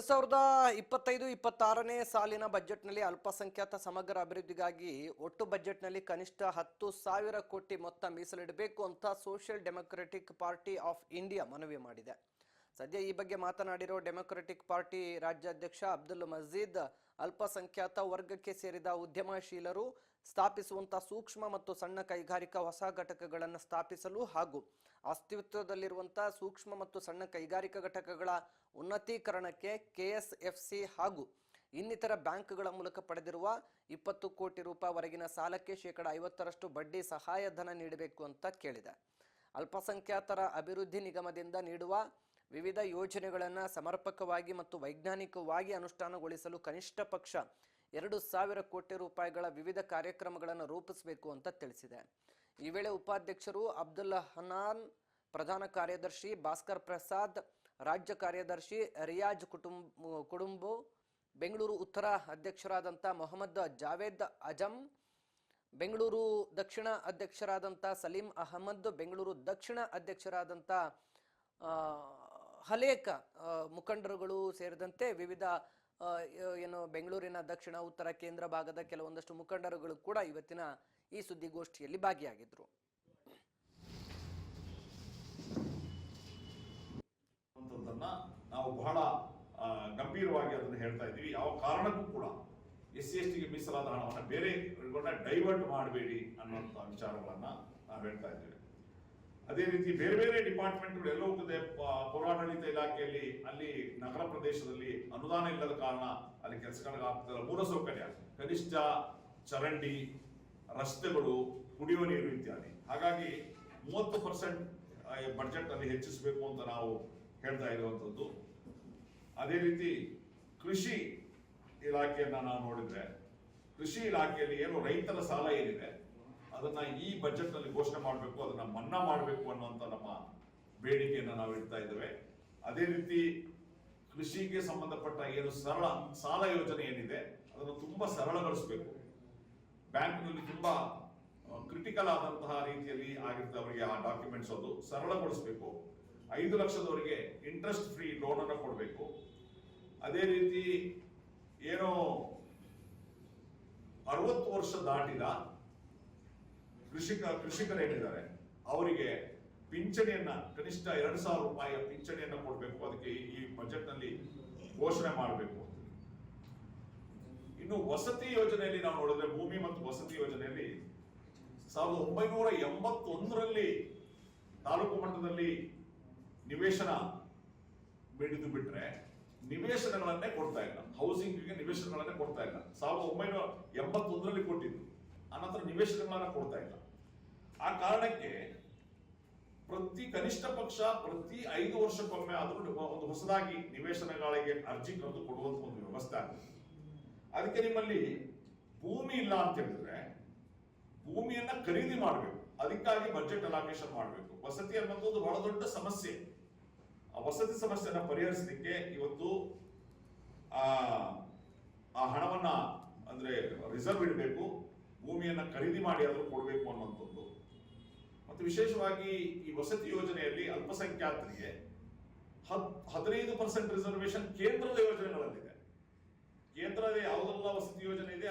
2025-26ನೇ ಸಾಲಿನ ಬಜೆಟ್ನಲ್ಲಿ ಅಲ್ಪಸಂಖ್ಯಾತ ಸಮಗ್ರ ಅಭಿವೃದ್ಧಿಗಾಗಿ ಒಟ್ಟು ಬಜೆಟ್ನಲ್ಲಿ ಕನಿಷ್ಠ 10,000 ಕೋಟಿ ಮೊತ್ತ ಮೀಸಲಿಡಬೇಕು ಅಂತ social democratic party of India ಮನವಿ ಮಾಡಿದೆ. ಸದ್ಯ ಈ ಬಗ್ಗೆ ಮಾತನಾಡಿರೋ ಡೆಮೊಕ್ರೆಟಿಕ್ ಪಾರ್ಟಿ ರಾಜ್ಯಾಧ್ಯಕ್ಷ ಅಬ್ದುಲ್ ಮಜೀದ್, ಅಲ್ಪಸಂಖ್ಯಾತ ವರ್ಗಕ್ಕೆ ಸೇರಿದ ಉದ್ಯಮಶೀಲರು ಸ್ಥಾಪಿಸುವಂತಹ ಸೂಕ್ಷ್ಮ ಮತ್ತು ಸಣ್ಣ ಕೈಗಾರಿಕಾ ಹೊಸ ಘಟಕಗಳನ್ನು ಸ್ಥಾಪಿಸಲು ಹಾಗೂ ಅಸ್ತಿತ್ವದಲ್ಲಿರುವಂತಹ ಸೂಕ್ಷ್ಮ ಮತ್ತು ಸಣ್ಣ ಕೈಗಾರಿಕಾ ಘಟಕಗಳ ಉನ್ನತೀಕರಣಕ್ಕೆ ಕೆಎಸ್ಎಫ್ಸಿ ಹಾಗೂ ಇನ್ನಿತರ ಬ್ಯಾಂಕ್ಗಳ ಮೂಲಕ ಪಡೆದಿರುವ 20 ಕೋಟಿ ರೂಪಾಯಿವರೆಗಿನ ಸಾಲಕ್ಕೆ ಶೇಕಡ 50% ಬಡ್ಡಿ ಸಹಾಯಧನ ನೀಡಬೇಕು ಅಂತ ಕೇಳಿದೆ. ಅಲ್ಪಸಂಖ್ಯಾತರ ಅಭಿವೃದ್ಧಿ ನಿಗಮದಿಂದ ನೀಡುವ ವಿವಿಧ ಯೋಜನೆಗಳನ್ನು ಸಮರ್ಪಕವಾಗಿ ಮತ್ತು ವೈಜ್ಞಾನಿಕವಾಗಿ ಅನುಷ್ಠಾನಗೊಳಿಸಲು ಕನಿಷ್ಠ ಪಕ್ಷ 2,000 ಕೋಟಿ ರೂಪಾಯಿಗಳ ವಿವಿಧ ಕಾರ್ಯಕ್ರಮಗಳನ್ನು ರೂಪಿಸಬೇಕು ಅಂತ ತಿಳಿಸಿದೆ. ಈ ವೇಳೆ ಉಪಾಧ್ಯಕ್ಷರು ಅಬ್ದುಲ್ ಹನಾನ್, ಪ್ರಧಾನ ಕಾರ್ಯದರ್ಶಿ ಭಾಸ್ಕರ್ ಪ್ರಸಾದ್, ರಾಜ್ಯ ಕಾರ್ಯದರ್ಶಿ ರಿಯಾಜ್ ಕುಟುಂಬು, ಬೆಂಗಳೂರು ಉತ್ತರ ಅಧ್ಯಕ್ಷರಾದಂಥ ಮೊಹಮ್ಮದ್ ಜಾವೇದ್ ಅಜಂ, ಬೆಂಗಳೂರು ದಕ್ಷಿಣ ಅಧ್ಯಕ್ಷರಾದಂಥ ಸಲೀಂ ಅಹಮದ್, ಬೆಂಗಳೂರು ದಕ್ಷಿಣ ಅಧ್ಯಕ್ಷರಾದಂಥ ಹಲೇಕ ಮುಖಂಡರುಗಳು ಸೇರಿದಂತೆ ವಿವಿಧ ಏನು ಬೆಂಗಳೂರಿನ ದಕ್ಷಿಣ ಉತ್ತರ ಕೇಂದ್ರ ಭಾಗದ ಕೆಲವೊಂದಷ್ಟು ಮುಖಂಡರುಗಳು ಕೂಡ ಇವತ್ತಿನ ಈ ಸುದ್ದಿಗೋಷ್ಠಿಯಲ್ಲಿ ಭಾಗಿಯಾಗಿದ್ರು. ನಾವು ಬಹಳ ಗಂಭೀರವಾಗಿ ಅದನ್ನು ಹೇಳ್ತಾ ಇದ್ದೀವಿ. ಯಾವ ಕಾರಣಕ್ಕೂ ಕೂಡ SC/ST ಗೆ ಮೀಸಲಾದ ಹಣವನ್ನು ಬೇರೆ ಡೈವರ್ಟ್ ಮಾಡಬೇಡಿ ಅನ್ನುವಂಥ ವಿಚಾರಗಳನ್ನ ನಾವು ಹೇಳ್ತಾ ಇದ್ದೇವೆ. ಅದೇ ರೀತಿ ಬೇರೆ ಬೇರೆ ಡಿಪಾರ್ಟ್ಮೆಂಟ್ಗಳು ಎಲ್ಲ ಹೋಗ್ತದೆ. ಪೌರಾಡಳಿತ ಇಲಾಖೆಯಲ್ಲಿ ಅಲ್ಲಿ ನಗರ ಪ್ರದೇಶದಲ್ಲಿ ಅನುದಾನ ಇಲ್ಲದ ಕಾರಣ ಅಲ್ಲಿ ಕೆಲಸಗಳಾಗ್ತದೆ. ಮೂಲಸೌಕರ್ಯ, ಕನಿಷ್ಠ ಚರಂಡಿ, ರಸ್ತೆಗಳು, ಕುಡಿಯುವ ನೀರು ಇತ್ಯಾದಿ. ಹಾಗಾಗಿ 30% ಬಡ್ಜೆಟ್ ಅಲ್ಲಿ ಹೆಚ್ಚಿಸಬೇಕು ಅಂತ ನಾವು ಹೇಳ್ತಾ ಇರುವಂತದ್ದು. ಅದೇ ರೀತಿ ಕೃಷಿ ಇಲಾಖೆಯನ್ನ ನಾವು ನೋಡಿದ್ರೆ, ಕೃಷಿ ಇಲಾಖೆಯಲ್ಲಿ ಏನು ರೈತರ ಸಾಲ ಏನಿದೆ ಅದನ್ನ ಈ ಬಜೆಟ್ ನಲ್ಲಿ ಘೋಷಣೆ ಮಾಡಬೇಕು, ಅದನ್ನ ಮನ್ನಾ ಮಾಡಬೇಕು ಅನ್ನುವಂತ ನಮ್ಮ ಬೇಡಿಕೆಯನ್ನು ನಾವು ಇಡ್ತಾ ಇದ್ದೇವೆ. ಅದೇ ರೀತಿ ಕೃಷಿಗೆ ಸಂಬಂಧಪಟ್ಟ ಏನು ಸರಳ ಸಾಲ ಯೋಜನೆ ಏನಿದೆ ಅದನ್ನು ತುಂಬಾ ಸರಳಗೊಳಿಸಬೇಕು. ಬ್ಯಾಂಕ್ನಲ್ಲಿ ತುಂಬಾ ಕ್ರಿಟಿಕಲ್ ಆದಂತಹ ರೀತಿಯಲ್ಲಿ ಆಗಿರ್ತದೆ ಅವರಿಗೆ ಆ ಡಾಕ್ಯುಮೆಂಟ್ಸ್, ಅದು ಸರಳಗೊಳಿಸಬೇಕು. 5 ಲಕ್ಷದವರೆಗೆ ಇಂಟ್ರೆಸ್ಟ್ ಫ್ರೀ ಲೋನ್ ಅನ್ನು ಕೊಡಬೇಕು. ಅದೇ ರೀತಿ ಏನೋ 60 ವರ್ಷ ದಾಟಿದ ಕೃಷಿಕರೇನಿದ್ದಾರೆ ಅವರಿಗೆ ಪಿಂಚಣಿಯನ್ನ ಕನಿಷ್ಠ 2,000 ರೂಪಾಯಿಯ ಪಿಂಚಣಿಯನ್ನ ಕೊಡಬೇಕು. ಅದಕ್ಕೆ ಈ ಬಜೆಟ್ ನಲ್ಲಿ ಘೋಷಣೆ ಮಾಡಬೇಕು. ಇನ್ನು ವಸತಿ ಯೋಜನೆಯಲ್ಲಿ ನಾವು ನೋಡಿದ್ರೆ, ಭೂಮಿ ಮತ್ತು ವಸತಿ ಯೋಜನೆಯಲ್ಲಿ 1981ರಲ್ಲಿ ತಾಲೂಕು ಮಟ್ಟದಲ್ಲಿ ನಿವೇಶನ ಬಿಟ್ರೆ ನಿವೇಶನಗಳನ್ನೇ ಕೊಡ್ತಾ ಇಲ್ಲ, ಹೌಸಿಂಗ್ಗೆ ನಿವೇಶನಗಳನ್ನೇ ಕೊಡ್ತಾ ಇಲ್ಲ. 1981ರಲ್ಲಿ ಕೊಟ್ಟಿದ್ದು, ಆನಂತರ ನಿವೇಶನಗಳನ್ನ ಕೊಡ್ತಾ ಇಲ್ಲ. ಆ ಕಾರಣಕ್ಕೆ ಕನಿಷ್ಠ ಪಕ್ಷ ಪ್ರತಿ 5 ವರ್ಷಕ್ಕೊಮ್ಮೆ ಆದ್ರೂ ಒಂದು ಹೊಸದಾಗಿ ನಿವೇಶನಗಳಿಗೆ ಅರ್ಜಿ ಕರೆದು ಕೊಡುವಂತ ಒಂದು ವ್ಯವಸ್ಥೆ ಆಗುತ್ತೆ. ಅದಕ್ಕೆ ನಿಮ್ಮಲ್ಲಿ ಭೂಮಿ ಇಲ್ಲ ಅಂತ ಹೇಳಿದ್ರೆ ಭೂಮಿಯನ್ನ ಖರೀದಿ ಮಾಡಬೇಕು, ಅದಕ್ಕಾಗಿ ಬಜೆಟ್ ಅಲೋಕೇಶನ್ ಮಾಡಬೇಕು. ವಸತಿ ಅನ್ನೋದು ಒಂದು ಬಹಳ ದೊಡ್ಡ ಸಮಸ್ಯೆ. ಆ ವಸತಿ ಸಮಸ್ಯೆನ ಪರಿಹರಿಸಲಿಕ್ಕೆ ಇವತ್ತು ಆ ಹಣವನ್ನ ಅಂದ್ರೆ ರಿಸರ್ವ್ ಇಡಬೇಕು, ಭೂಮಿಯನ್ನ ಖರೀದಿ ಮಾಡಿ ಆದ್ರೂ ಕೊಡಬೇಕು ಅನ್ನುವಂಥದ್ದು. ಮತ್ತು ವಿಶೇಷವಾಗಿ ಈ ವಸತಿ ಯೋಜನೆಯಲ್ಲಿ ಅಲ್ಪಸಂಖ್ಯಾತರಿಗೆ 15% ರಿಸರ್ವೇಶನ್ ಕೇಂದ್ರದ ಯೋಜನೆಗಳಲ್ಲಿದೆ. ಕೇಂದ್ರದ ಯಾವುದೆಲ್ಲ ವಸತಿ ಯೋಜನೆ ಇದೆ